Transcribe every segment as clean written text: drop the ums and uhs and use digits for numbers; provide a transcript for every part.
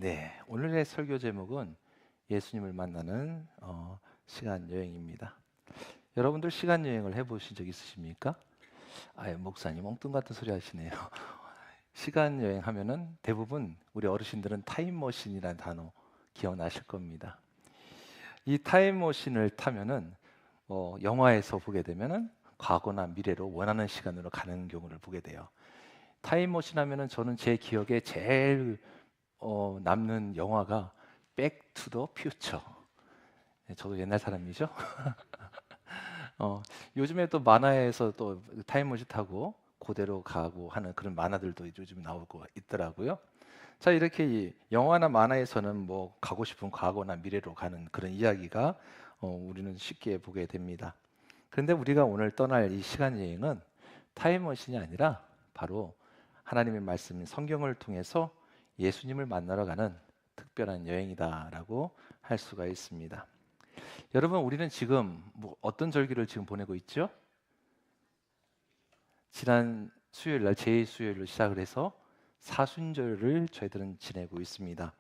네, 오늘의 설교 제목은 예수님을 만나는 시간 여행입니다. 여러분들 시간 여행을 해보신 적 있으십니까? 목사님 엉뚱 같은 소리 하시네요. 시간 여행 하면은 대부분 우리 어르신들은 타임머신이라는 단어 기억나실 겁니다. 이 타임머신을 타면은 영화에서 보게 되면은 과거나 미래로 원하는 시간으로 가는 경우를 보게 돼요. 타임머신 하면은 저는 제 기억에 제일 남는 영화가 백투더 퓨처. 네, 저도 옛날 사람이죠. 요즘에 또 만화에서 또 타임머신 타고 고대로 가고 하는 그런 만화들도 요즘 나오고 있더라고요. 자, 이렇게 이 영화나 만화에서는 뭐 가고 싶은 과거나 미래로 가는 그런 이야기가 우리는 쉽게 보게 됩니다. 그런데 우리가 오늘 떠날 이 시간 여행은 타임머신이 아니라 바로 하나님의 말씀 성경을 통해서 예수님을 만나러 가는 특별한 여행이다라고 할 수가 있습니다. 여러분, 우리는 지금 어떤 절기를 지금 보내고 있죠? 지난 수요일 날 제2수요일로 시작을 해서 사순절을 저희들은 지내고 있습니다.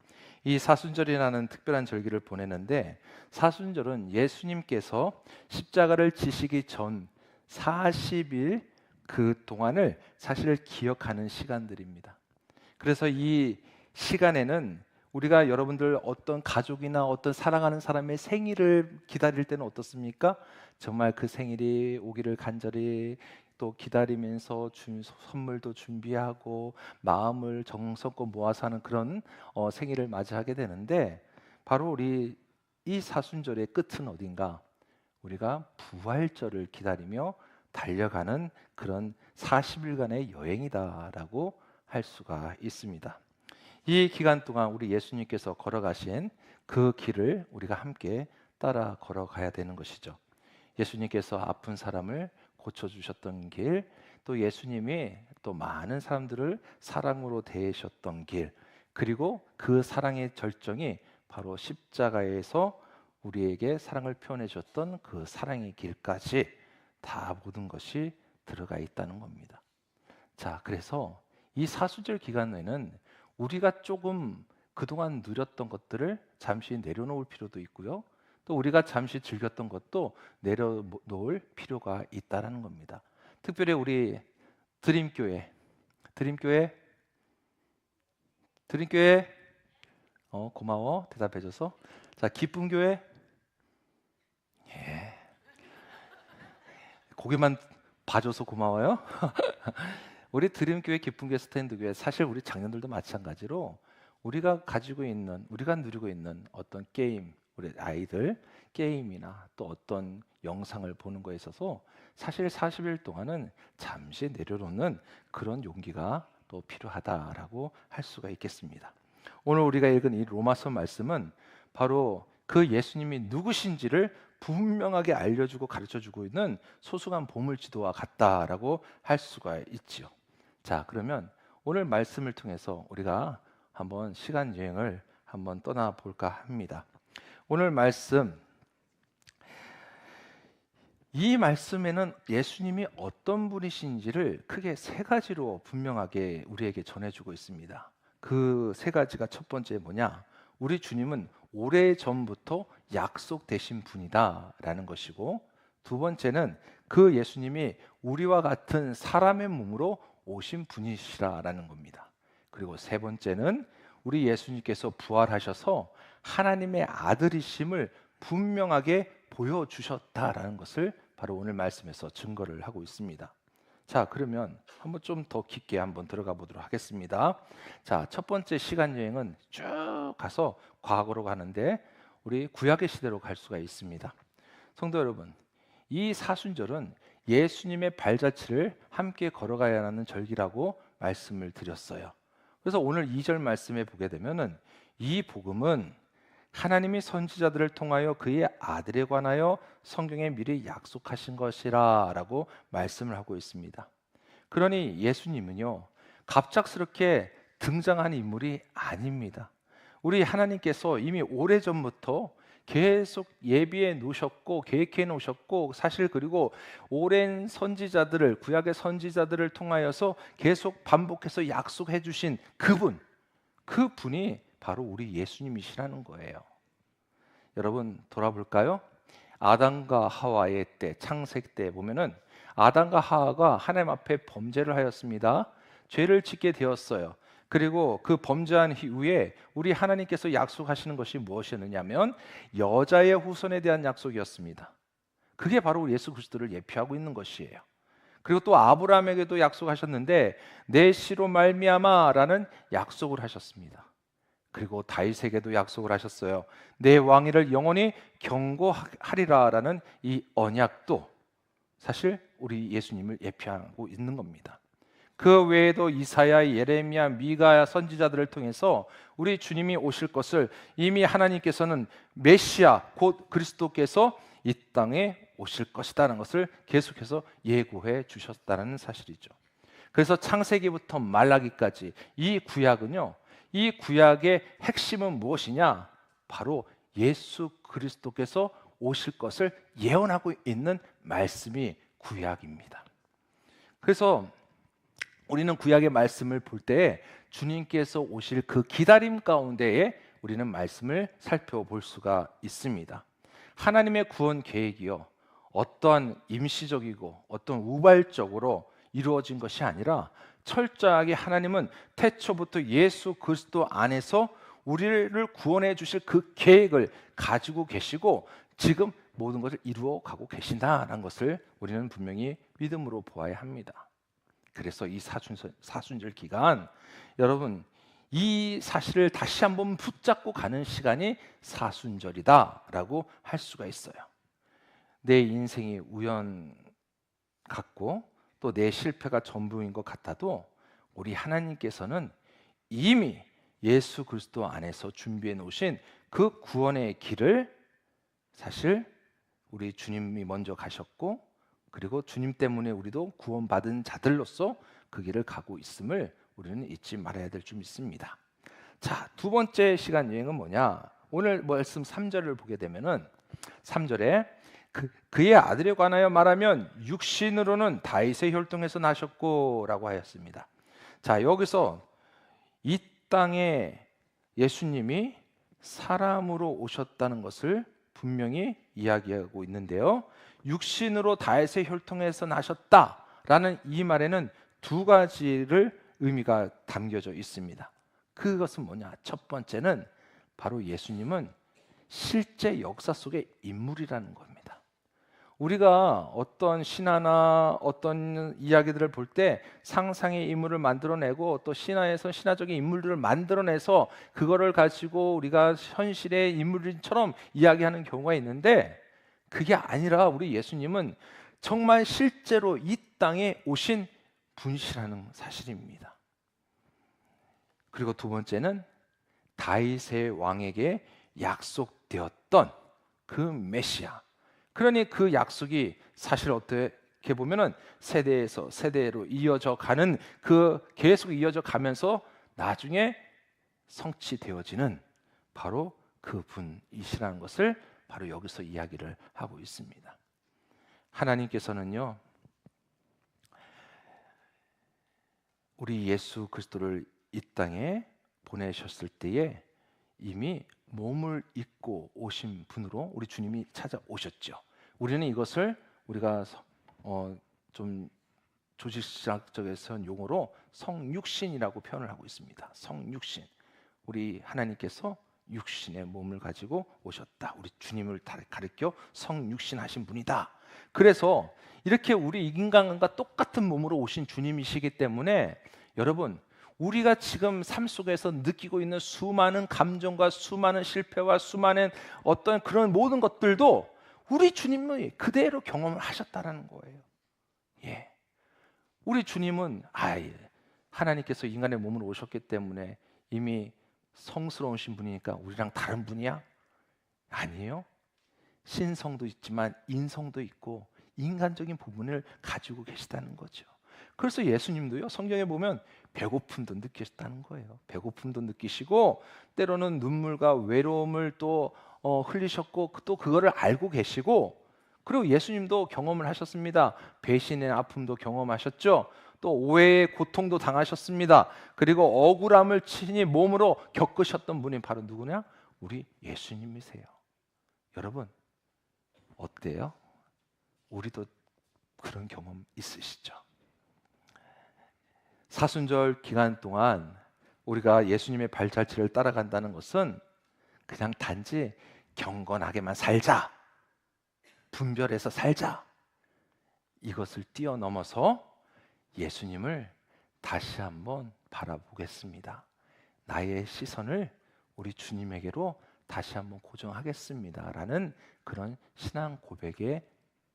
이 사순절이라는 특별한 절기를 보내는데, 사순절은 예수님께서 십자가를 지시기 전 40일 그 동안을 사실 기억하는 시간들입니다. 그래서 이 시간에는 우리가 여러분들 어떤 가족이나 어떤 사랑하는 사람의 생일을 기다릴 때는 어떻습니까? 정말 그 생일이 오기를 간절히 또 기다리면서 선물도 준비하고 마음을 정성껏 모아서 하는 그런 생일을 맞이하게 되는데, 바로 우리 이 사순절의 끝은 어딘가? 우리가 부활절을 기다리며 달려가는 그런 40일간의 여행이다라고 할 수가 있습니다. 이 기간 동안 우리 예수님께서 걸어가신 그 길을 우리가 함께 따라 걸어가야 되는 것이죠. 예수님께서 아픈 사람을 고쳐주셨던 길, 또 예수님이 또 많은 사람들을 사랑으로 대하셨던 길, 그리고 그 사랑의 절정이 바로 십자가에서 우리에게 사랑을 표현해 줬던 그 사랑의 길까지 다 모든 것이 들어가 있다는 겁니다. 자, 그래서 이 사수절 기간에는 우리가 조금 그동안 누렸던 것들을 잠시 내려놓을 필요도 있고요. 또 우리가 잠시 즐겼던 것도 내려놓을 필요가 있다라는 겁니다. 특별히 우리 드림교회, 드림교회, 드림교회, 고마워 대답해줘서. 자, 기쁨교회, 예, 고개만 봐줘서 고마워요. 우리 드림교회, 기쁨교회, 스탠드교회, 사실 우리 장년들도 마찬가지로 우리가 가지고 있는, 우리가 누리고 있는 어떤 게임, 우리 아이들 게임이나 또 어떤 영상을 보는 거에 있어서 사실 40일 동안은 잠시 내려놓는 그런 용기가 또 필요하다라고 할 수가 있겠습니다. 오늘 우리가 읽은 이 로마서 말씀은 바로 그 예수님이 누구신지를 분명하게 알려주고 가르쳐주고 있는 소중한 보물지도와 같다라고 할 수가 있지요. 자, 그러면 오늘 말씀을 통해서 우리가 한번 시간 여행을 한번 떠나볼까 합니다. 오늘 말씀, 이 말씀에는 예수님이 어떤 분이신지를 크게 세 가지로 분명하게 우리에게 전해주고 있습니다. 그 세 가지가 첫 번째 뭐냐? 우리 주님은 오래전부터 약속되신 분이다라는 것이고, 두 번째는 그 예수님이 우리와 같은 사람의 몸으로 오신 분이시라라는 겁니다. 그리고 세 번째는 우리 예수님께서 부활하셔서 하나님의 아들이심을 분명하게 보여주셨다라는 것을 바로 오늘 말씀에서 증거를 하고 있습니다. 자, 그러면 한번 좀 더 깊게 한번 들어가 보도록 하겠습니다. 자, 첫 번째 시간 여행은 쭉 가서 과거로 가는데 우리 구약의 시대로 갈 수가 있습니다. 성도 여러분, 이 사순절은 예수님의 발자취를 함께 걸어가야 하는 절기라고 말씀을 드렸어요. 그래서 오늘 2절 말씀에 보게 되면은 이 복음은 하나님이 선지자들을 통하여 그의 아들에 관하여 성경에 미리 약속하신 것이라라고 말씀을 하고 있습니다. 그러니 예수님은요, 갑작스럽게 등장한 인물이 아닙니다. 우리 하나님께서 이미 오래전부터 계속 예비해 놓으셨고 계획해 놓으셨고, 사실 그리고 오랜 선지자들을, 구약의 선지자들을 통하여서 계속 반복해서 약속해 주신 그분이 바로 우리 예수님이시라는 거예요. 여러분 돌아볼까요? 아담과 하와의 때, 창세기 때 보면은 아담과 하와가 하나님 앞에 범죄를 하였습니다. 죄를 짓게 되었어요. 그리고 그 범죄한 이후에 우리 하나님께서 약속하시는 것이 무엇이었느냐면 여자의 후손에 대한 약속이었습니다. 그게 바로 우리 예수 그리스도를 예표하고 있는 것이에요. 그리고 또 아브라함에게도 약속하셨는데 내 씨로 말미암아라는 약속을 하셨습니다. 그리고 다윗에게도 약속을 하셨어요. 내 왕위를 영원히 경고하리라라는 이 언약도 사실 우리 예수님을 예표하고 있는 겁니다. 그 외에도 이사야, 예레미야, 미가 선지자들을 통해서 우리 주님이 오실 것을 이미 하나님께서는 메시아 곧 그리스도께서 이 땅에 오실 것이라는 것을 계속해서 예고해 주셨다는 사실이죠. 그래서 창세기부터 말라기까지 이 구약은요, 이 구약의 핵심은 무엇이냐? 바로 예수 그리스도께서 오실 것을 예언하고 있는 말씀이 구약입니다. 그래서 우리는 구약의 말씀을 볼 때 주님께서 오실 그 기다림 가운데에 우리는 말씀을 살펴볼 수가 있습니다. 하나님의 구원 계획이요, 어떠한 임시적이고 어떤 우발적으로 이루어진 것이 아니라 철저하게 하나님은 태초부터 예수 그리스도 안에서 우리를 구원해 주실 그 계획을 가지고 계시고 지금 모든 것을 이루어 가고 계신다는 것을 우리는 분명히 믿음으로 보아야 합니다. 그래서 이 사순절 기간, 여러분 이 사실을 다시 한번 붙잡고 가는 시간이 사순절이다라고 할 수가 있어요. 내 인생이 우연 같고 또 내 실패가 전부인 것 같아도 우리 하나님께서는 이미 예수 그리스도 안에서 준비해 놓으신 그 구원의 길을 사실 우리 주님이 먼저 가셨고, 그리고 주님 때문에 우리도 구원받은 자들로서 그 길을 가고 있음을 우리는 잊지 말아야 될 줄 믿습니다. 자, 두 번째 시간 여행은 뭐냐? 오늘 말씀 3절을 보게 되면은 3절에 그의 아들에 관하여 말하면 육신으로는 다윗의 혈통에서 나셨고라고 하였습니다. 자, 여기서 이 땅에 예수님이 사람으로 오셨다는 것을 분명히 이야기하고 있는데요. 육신으로 다윗의 혈통에서 나셨다라는 이 말에는 두 가지를 의미가 담겨져 있습니다. 그것은 뭐냐? 첫 번째는 바로 예수님은 실제 역사 속의 인물이라는 겁니다. 우리가 어떤 신화나 어떤 이야기들을 볼 때 상상의 인물을 만들어내고 또 신화에서 신화적인 인물들을 만들어내서 그거를 가지고 우리가 현실의 인물처럼 이야기하는 경우가 있는데, 그게 아니라 우리 예수님은 정말 실제로 이 땅에 오신 분이시라는 사실입니다. 그리고 두 번째는 다윗의 왕에게 약속되었던 그 메시아, 그러니 그 약속이 사실 어떻게 보면은 세대에서 세대로 이어져 가는, 그 계속 이어져 가면서 나중에 성취되어지는 바로 그 분이시라는 것을 바로 여기서 이야기를 하고 있습니다. 하나님께서는요, 우리 예수 그리스도를 이 땅에 보내셨을 때에 이미 몸을 입고 오신 분으로 우리 주님이 찾아오셨죠. 우리는 이것을 우리가 좀 조직학적에서 용어로 성육신이라고 표현을 하고 있습니다. 성육신, 우리 하나님께서 육신의 몸을 가지고 오셨다. 우리 주님을 가리켜 성육신하신 분이다. 그래서 이렇게 우리 인간과 똑같은 몸으로 오신 주님이시기 때문에 여러분, 우리가 지금 삶 속에서 느끼고 있는 수많은 감정과 수많은 실패와 수많은 어떤 그런 모든 것들도 우리 주님이 그대로 경험을 하셨다라는 거예요. 예, 우리 주님은 하나님께서 인간의 몸으로 오셨기 때문에 이미 성스러우신 분이니까 우리랑 다른 분이야? 아니에요. 신성도 있지만 인성도 있고 인간적인 부분을 가지고 계시다는 거죠. 그래서 예수님도요, 성경에 보면 배고픔도 느끼셨다는 거예요. 배고픔도 느끼시고 때로는 눈물과 외로움을 또 흘리셨고 또 그거를 알고 계시고, 그리고 예수님도 경험을 하셨습니다. 배신의 아픔도 경험하셨죠. 또 오해의 고통도 당하셨습니다. 그리고 억울함을 친히 몸으로 겪으셨던 분이 바로 누구냐? 우리 예수님이세요. 여러분 어때요? 우리도 그런 경험 있으시죠? 사순절 기간 동안 우리가 예수님의 발자취를 따라간다는 것은 그냥 단지 경건하게만 살자, 분별해서 살자, 이것을 뛰어넘어서 예수님을 다시 한번 바라보겠습니다. 나의 시선을 우리 주님에게로 다시 한번 고정하겠습니다 라는 그런 신앙 고백의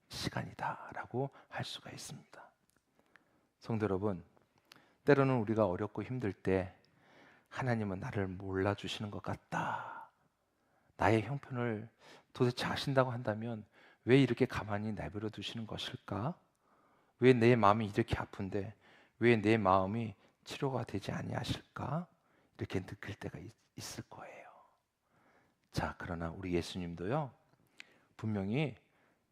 시간이다라고 할 수가 있습니다. 성도 여러분, 때로는 우리가 어렵고 힘들 때 하나님은 나를 몰라주시는 것 같다, 나의 형편을 도대체 아신다고 한다면 왜 이렇게 가만히 내버려 두시는 것일까? 왜 내 마음이 이렇게 아픈데 왜 내 마음이 치료가 되지 아니하실까? 이렇게 느낄 때가 있을 거예요. 자, 그러나 우리 예수님도요, 분명히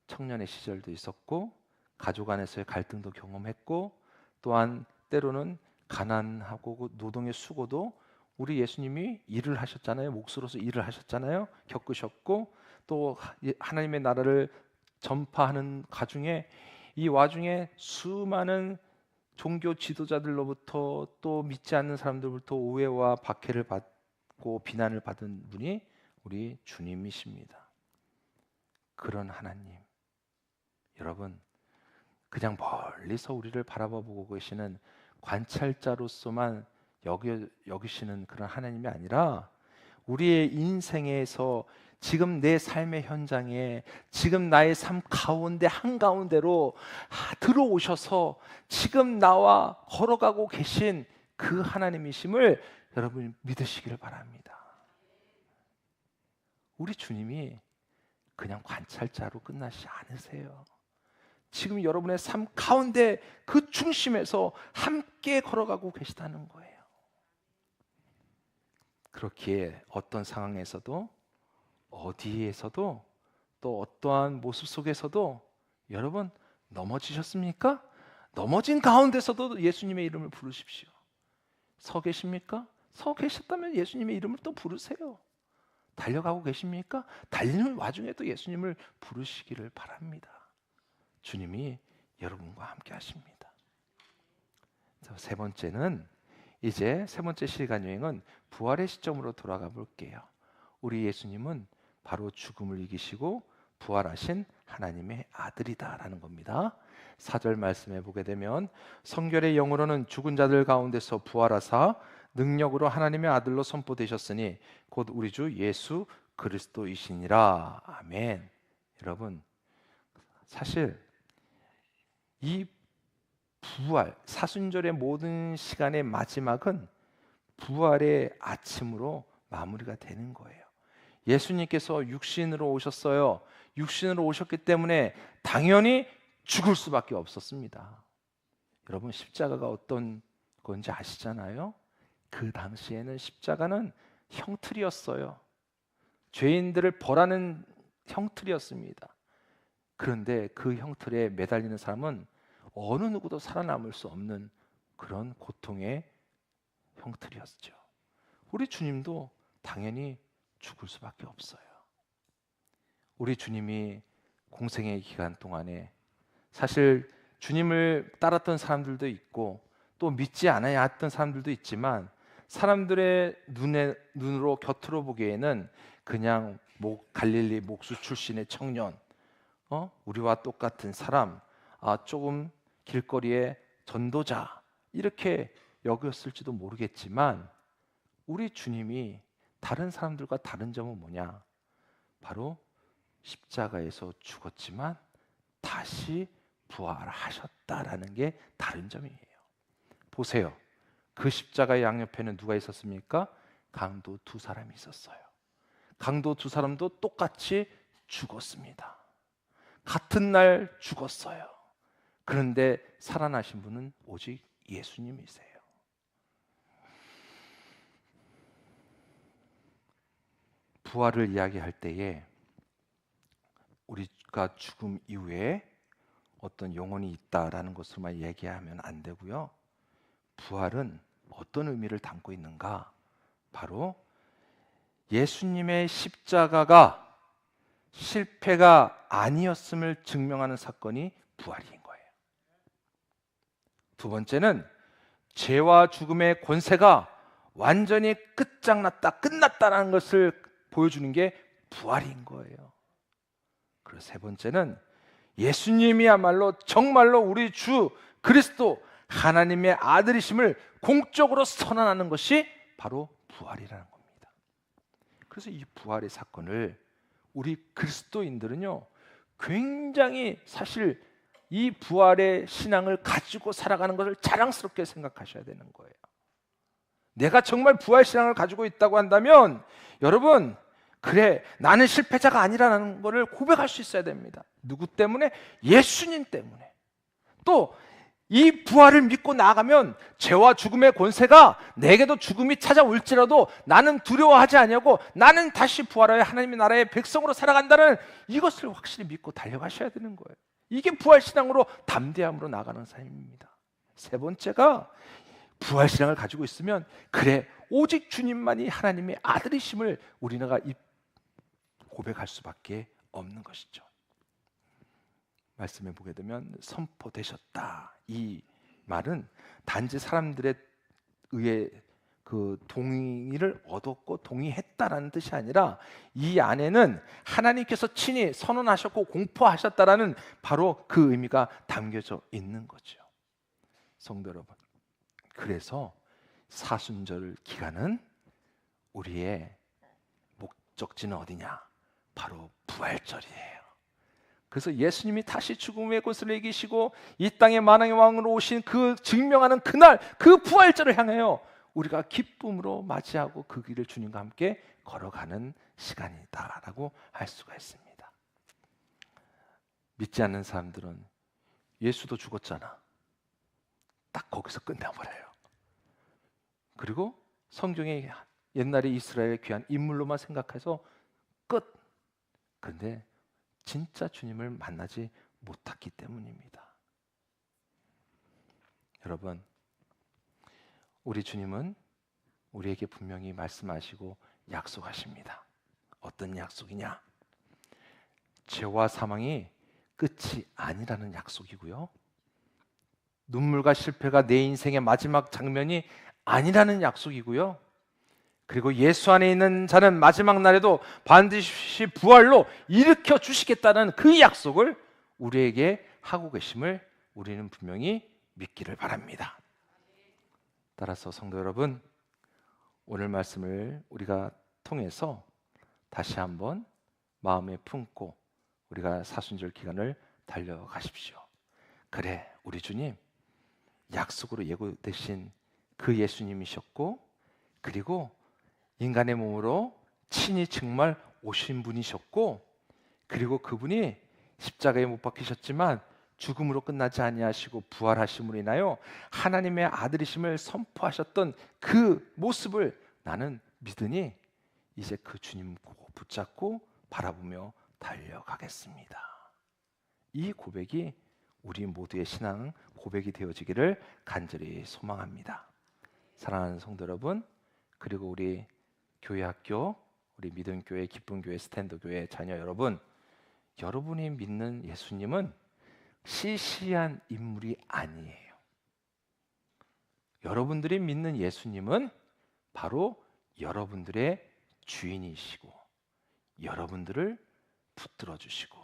청년의 시절도 있었고 가족 안에서의 갈등도 경험했고 또한 때로는 가난하고 노동의 수고도 우리 예수님이 일을 하셨잖아요. 몫으로서 일을 하셨잖아요. 겪으셨고 또 하나님의 나라를 전파하는 이 와중에 수많은 종교 지도자들로부터 또 믿지 않는 사람들로부터 오해와 박해를 받고 비난을 받은 분이 우리 주님이십니다. 그런 하나님, 여러분 그냥 멀리서 우리를 바라보고 계시는 관찰자로서만 여기시는 그런 하나님이 아니라 우리의 인생에서 지금 내 삶의 현장에 지금 나의 삶 가운데 한가운데로 들어오셔서 지금 나와 걸어가고 계신 그 하나님이심을 여러분 믿으시기를 바랍니다. 우리 주님이 그냥 관찰자로 끝나지 않으세요. 지금 여러분의 삶 가운데 그 중심에서 함께 걸어가고 계시다는 거예요. 그렇기에 어떤 상황에서도 어디에서도 또 어떠한 모습 속에서도 여러분 넘어지셨습니까? 넘어진 가운데서도 예수님의 이름을 부르십시오. 서 계십니까? 서 계셨다면 예수님의 이름을 또 부르세요. 달려가고 계십니까? 달리는 와중에도 예수님을 부르시기를 바랍니다. 주님이 여러분과 함께 하십니다. 세 번째는 이제 세 번째 시간 여행은 부활의 시점으로 돌아가 볼게요. 우리 예수님은 바로 죽음을 이기시고 부활하신 하나님의 아들이다라는 겁니다. 4절 말씀해 보게 되면 성결의 영으로는 죽은 자들 가운데서 부활하사 능력으로 하나님의 아들로 선포되셨으니 곧 우리 주 예수 그리스도이시니라. 아멘. 여러분 사실 이 부활, 사순절의 모든 시간의 마지막은 부활의 아침으로 마무리가 되는 거예요. 예수님께서 육신으로 오셨어요. 육신으로 오셨기 때문에 당연히 죽을 수밖에 없었습니다. 여러분 십자가가 어떤 건지 아시잖아요? 그 당시에는 십자가는 형틀이었어요. 죄인들을 벌하는 형틀이었습니다. 그런데 그 형틀에 매달리는 사람은 어느 누구도 살아남을 수 없는 그런 고통의 형틀이었죠. 우리 주님도 당연히 죽을 수밖에 없어요. 우리 주님이 공생의 기간 동안에 사실 주님을 따랐던 사람들도 있고 또 믿지 않아야 했던 사람들도 있지만 사람들의 눈으로 곁으로 보기에는 그냥 갈릴리 목수 출신의 청년, 우리와 똑같은 사람, 조금 길거리의 전도자 이렇게 여겼을지도 모르겠지만 우리 주님이 다른 사람들과 다른 점은 뭐냐? 바로 십자가에서 죽었지만 다시 부활하셨다라는 게 다른 점이에요. 보세요. 그 십자가의 양옆에는 누가 있었습니까? 강도 두 사람이 있었어요. 강도 두 사람도 똑같이 죽었습니다. 같은 날 죽었어요. 그런데 살아나신 분은 오직 예수님이세요. 부활을 이야기할 때에 우리가 죽음 이후에 어떤 영혼이 있다라는 것으로만 얘기하면 안 되고요. 부활은 어떤 의미를 담고 있는가? 바로 예수님의 십자가가 실패가 아니었음을 증명하는 사건이 부활인 거예요. 두 번째는 죄와 죽음의 권세가 완전히 끝장났다, 끝났다는 것을 보여주는 게 부활인 거예요. 그리고 세 번째는 예수님이야말로 정말로 우리 주 그리스도 하나님의 아들이심을 공적으로 선언하는 것이 바로 부활이라는 겁니다. 그래서 이 부활의 사건을 우리 그리스도인들은요, 굉장히 사실 이 부활의 신앙을 가지고 살아가는 것을 자랑스럽게 생각하셔야 되는 거예요. 내가 정말 부활 신앙을 가지고 있다고 한다면 여러분, 그래, 나는 실패자가 아니라는 것을 고백할 수 있어야 됩니다. 누구 때문에? 예수님 때문에. 또 이 부활을 믿고 나아가면 죄와 죽음의 권세가 내게도 죽음이 찾아올지라도 나는 두려워하지 아니하고 나는 다시 부활하여 하나님의 나라의 백성으로 살아간다는 이것을 확실히 믿고 달려가셔야 되는 거예요. 이게 부활신앙으로 담대함으로 나가는 삶입니다. 세 번째가 부활신앙을 가지고 있으면 그래, 오직 주님만이 하나님의 아들이심을 우리가 고백할 수밖에 없는 것이죠. 말씀해 보게 되면 선포되셨다, 이 말은 단지 사람들의 의해 그 동의를 얻었고 동의했다라는 뜻이 아니라 이 안에는 하나님께서 친히 선언하셨고 공포하셨다라는 바로 그 의미가 담겨져 있는 거죠. 성도 여러분, 그래서 사순절 기간은 우리의 목적지는 어디냐? 바로 부활절이에요. 그래서 예수님이 다시 죽음의 곳을 이기시고 이 땅의 만왕의 왕으로 오신 그 증명하는 그날, 그 부활절을 향하여 우리가 기쁨으로 맞이하고 그 길을 주님과 함께 걸어가는 시간이다라고 할 수가 있습니다. 믿지 않는 사람들은 예수도 죽었잖아, 딱 거기서 끝나버려요. 그리고 성경에 옛날에 이스라엘의 귀한 인물로만 생각해서 끝. 그런데 진짜 주님을 만나지 못했기 때문입니다. 여러분, 우리 주님은 우리에게 분명히 말씀하시고 약속하십니다. 어떤 약속이냐? 죄와 사망이 끝이 아니라는 약속이고요, 눈물과 실패가 내 인생의 마지막 장면이 아니라는 약속이고요, 그리고 예수 안에 있는 자는 마지막 날에도 반드시 부활로 일으켜 주시겠다는 그 약속을 우리에게 하고 계심을 우리는 분명히 믿기를 바랍니다. 따라서 성도 여러분, 오늘 말씀을 우리가 통해서 다시 한번 마음에 품고 우리가 사순절 기간을 달려가십시오. 그래, 우리 주님 약속으로 예고되신 그 예수님이셨고, 그리고 인간의 몸으로 친히 정말 오신 분이셨고, 그리고 그분이 십자가에 못 박히셨지만 죽음으로 끝나지 아니하시고 부활하심으로 인하여 하나님의 아들이심을 선포하셨던 그 모습을 나는 믿으니 이제 그 주님 붙잡고 바라보며 달려가겠습니다. 이 고백이 우리 모두의 신앙 고백이 되어지기를 간절히 소망합니다. 사랑하는 성도 여러분, 그리고 우리 교회 학교, 우리 믿음교회, 기쁨교회, 스탠드교회 자녀 여러분, 여러분이 믿는 예수님은 시시한 인물이 아니에요. 여러분들이 믿는 예수님은 바로 여러분들의 주인이시고 여러분들을 붙들어 주시고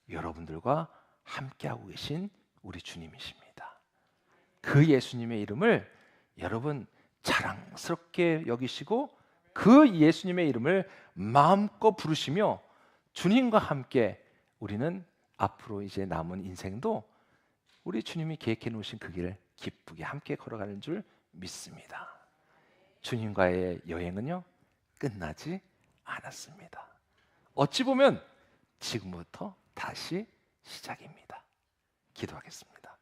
여러분들과 함께하고 계신 우리 주님이십니다. 그 예수님의 이름을 여러분 자랑스럽게 여기시고 그 예수님의 이름을 마음껏 부르시며 주님과 함께 우리는 앞으로 이제 남은 인생도 우리 주님이 계획해 놓으신 그 길을 기쁘게 함께 걸어가는 줄 믿습니다. 주님과의 여행은요, 끝나지 않았습니다. 어찌 보면 지금부터 다시 시작입니다. 기도하겠습니다.